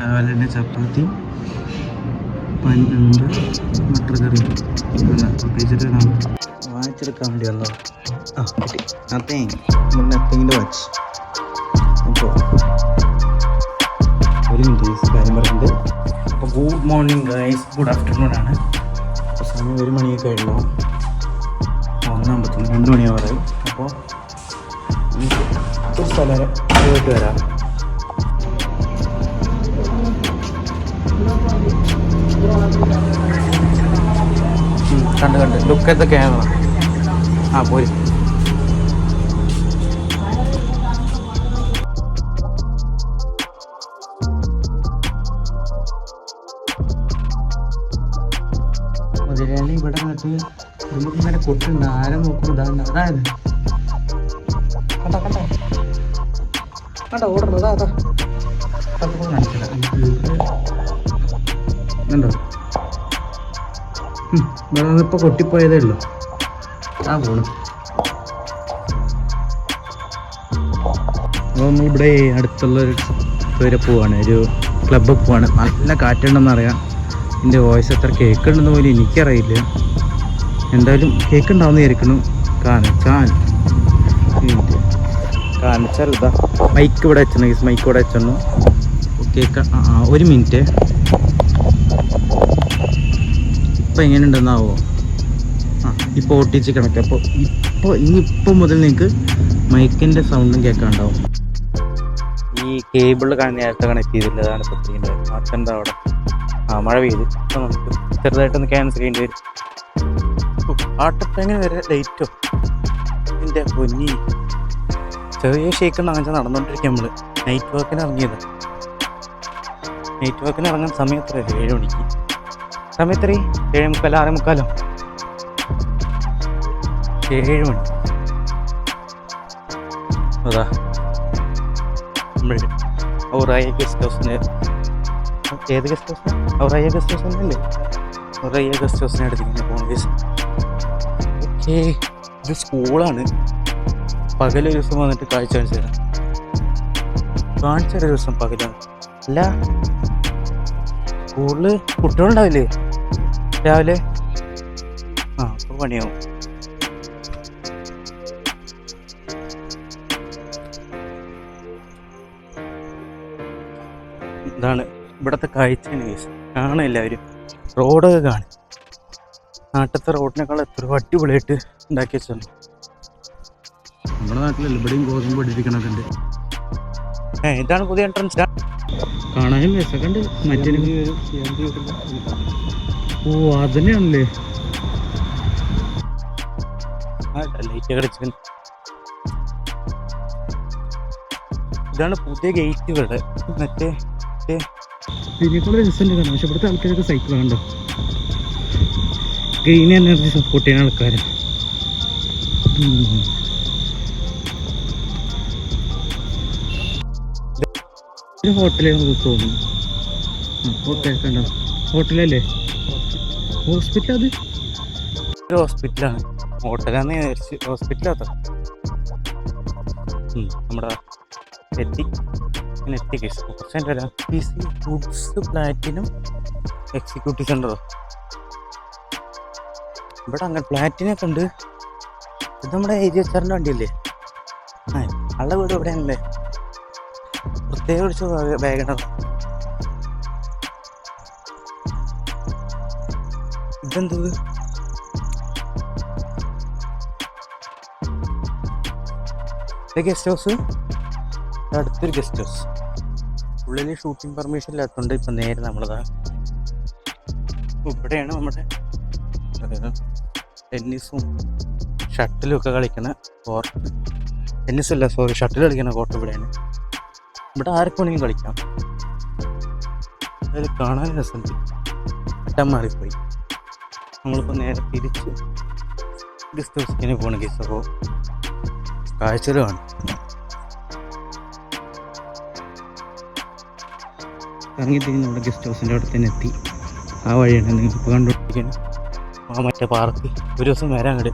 രാവിലെ തന്നെ ചപ്പാത്തി മട്ടർ കറി പ്രത്യേകിച്ചിട്ട് വാങ്ങിച്ചെടുക്കാൻ വേണ്ടി വന്നത്. കിട്ടി നത്തിങ്ങിൻ്റെ വാച്ച്. അപ്പോൾ ഒരു മിനിറ്റ് കാര്യം പറയുന്നത്. അപ്പോൾ good morning guys, good afternoon ആണ്. അപ്പോൾ സമയം 1 മണിയൊക്കെ കഴിഞ്ഞു. 1:50 2 മണിയാവാറായി. അപ്പോൾ ഒരു സ്ഥലം വരെ പോയിട്ട് വരാം. കണ്ട് ലുക്ക് അറ്റ് ദ ക്യാമറ. പോയി മുതലാളി ഇവിടെ നട്ട് നമുക്കിങ്ങനെ കൊട്ടുണ്ട്. ആരും നോക്കുമ്പോൾ അതായത് കണ്ടോ ഓടുന്നത്. അതാ കാണിച്ചില്ല കണ്ടോ. ഇവിടെ ഇപ്പോൾ കൊട്ടിപ്പോയതേ ഉള്ളൂ. പോണു. നമ്മളിവിടെ അടുത്തുള്ളൊരു വരെ പോവാണ്, ഒരു ക്ലബ്ബിൽ പോവാണ്. നല്ല കാറ്റുണ്ടെന്നറിയാം. എൻ്റെ വോയിസ് എത്ര കേൾക്കുന്നുണ്ടെന്ന് പോലും എനിക്കറിയില്ല. എന്തായാലും കേൾക്കുണ്ടാവുന്ന വിചാരിക്കുന്നു. കാണിച്ചാൽ ഇതാ മൈക്ക് ഇവിടെ വെച്ചു. മൈക്ക് ഇവിടെ വെച്ചു കേൾക്കാം. 1 മിനിറ്റ്. ഇപ്പോൾ എങ്ങനെയുണ്ടെന്നാവോ? ഇപ്പോൾ OTG കണക്ക്. അപ്പോൾ ഇനിയിപ്പോൾ മുതൽ നിങ്ങൾക്ക് മൈക്കിൻ്റെ സൗണ്ടും കേൾക്കാനുണ്ടാവും. ഈ കേബിളിൽ നേരത്തെ കണക്ട് ചെയ്തില്ല. അതാണ് ഇപ്പോൾ ചെയ്യേണ്ടത്. മാറ്റേണ്ട അവിടെ മഴ പെയ്ത്. അപ്പോൾ നമുക്ക് ചെറുതായിട്ടൊന്ന് ക്യാൻസൽ ചെയ്യേണ്ടി വരും. ആട്ടപ്പെങ്ങനെ വരെ ലൈറ്റോ എൻ്റെ പൊന്നി. ചെറിയ ഷേക്കുണ്ട്. അങ്ങനെ നടന്നുകൊണ്ടിരിക്കുക. നമ്മൾ നൈറ്റ് വാക്കിന് ഇറങ്ങിയത്. നൈറ്റ് വാക്കിന് ഇറങ്ങാൻ സമയം എത്രയല്ലേ? 7 മണിക്ക്. സമയം എത്ര? 7:45 6:45. 7 മണി. അതാ നമ്മൾ ഔറായ ഗസ്റ്റ് ഹൗസിന്. ഏത് ഗസ്റ്റ് ഹൗസ്? ഔറായ ഗസ്റ്റ് ഹൗസ് തന്നെയല്ലേ? ഔറായ ഗസ്റ്റ് ഹൗസിനെ അടുത്തിങ്ങനെ പോകുന്നത്. ഓക്കെ, ഇത് സ്കൂളാണ്. പകലൊരു ദിവസം വന്നിട്ട് കാഴ്ച കാണിച്ചു തരാം. കാണിച്ചൊരു ദിവസം പകലാണ്. അല്ല, സ്കൂളിൽ കുട്ടികളുണ്ടാവില്ലേ രാവിലെ? അപ്പോൾ പണിയാവും. ഇതാണ് ഇവിടുത്തെ കാഴ്ച. കാണാൻ എല്ലാവരും റോഡൊക്കെ കാണും. നാട്ടിലത്തെ റോഡിനേക്കാൾ എത്ര അടിപൊളിയായിട്ട് ഉണ്ടാക്കി വെച്ചിട്ടുണ്ട്. നമ്മുടെ നാട്ടിലല്ല, ഇവിടെയും ഗോതമ്പ് പഠിപ്പിക്കണൊക്കെ ഉണ്ട്. ഇതാണ് പുതിയ എൻട്രൻസ്. കാണാനും രസമൊക്കെ ഉണ്ട്. മറ്റേ അതന്നെയാണല്ലേ ലൈറ്റ് കളിച്ച. ഇതാണ് പുതിയ ഗേറ്റ്. ഇവിടെ മറ്റേ ഇതിനേക്കുള്ള രസമുണ്ട് കാണാം. പക്ഷെ ഇവിടുത്തെ ആൾക്കാരൊക്കെ സൈക്കിൾ കണ്ടോ. ഗ്രീൻ എനർജി സപ്പോർട്ട് ചെയ്യുന്ന ആൾക്കാർ. ഹോട്ടലാണെന്ന് തോന്നുന്നു. ഹോട്ടൽ കണ്ടോ? ഹോട്ടലല്ലേ? ഹോസ്പിറ്റൽ? അത് ഒരു ഹോസ്പിറ്റലാണ്. ഹോട്ടലാന്ന് വിചാരിച്ച് ഹോസ്പിറ്റലാത്ത. നമ്മുടെ ഫുഡ്സ് പ്ലാറ്റിനം എക്സിക്യൂട്ടീവ് സെൻ്ററോ? ഇവിടെ അങ്ങനെ പ്ലാറ്റിനൊക്കെ ഉണ്ട്. ഇത് നമ്മുടെ ഏരിയ വെച്ചാറിൻ്റെ വണ്ടിയല്ലേ? ആളുടെ വീട് ഇവിടെയാണല്ലേ? പ്രത്യേകം വിളിച്ച വാഗണർ. ഇതെന്ത്? Guest house. അടുത്തൊരു ഗസ്റ്റ് ഹൗസ്. ഉള്ളിൽ ഷൂട്ടിംഗ് പെർമിഷൻ ഇല്ലാത്തതുകൊണ്ട് ഇപ്പം നേരെ നമ്മളതാ ഇവിടെയാണ്. നമ്മുടെ ടെന്നീസും ഷട്ടിലും ഒക്കെ കളിക്കുന്ന കോർട്ട്. ടെന്നീസല്ല, സോറി, ഷട്ടിൽ കളിക്കുന്ന കോർട്ട് ഇവിടെയാണ്. ഇവിടെ ആർക്ക് വേണമെങ്കിലും കളിക്കാം. അതിൽ കാണാൻ രസമുണ്ട്. അട്ടം മാറിപ്പോയി. നമ്മളിപ്പോൾ നേരെ തിരിച്ച് ഗസ്റ്റ് ഹൗസിന് പോകണം. ഗസ്റ്റ് അപ്പോൾ കാഴ്ചയിലാണ്. ഇറങ്ങിത്തിരിഞ്ഞ് നമ്മുടെ ഗസ്റ്റ് ഹൗസിൻ്റെ അവിടെ തന്നെ എത്തി. ആ വഴിയാണ് നിങ്ങളിപ്പോൾ കണ്ടുപിടിക്കുന്നത്. മറ്റേ പാർക്ക്. ഒരു ദിവസം വരാൻ അങ്ങോട്ട്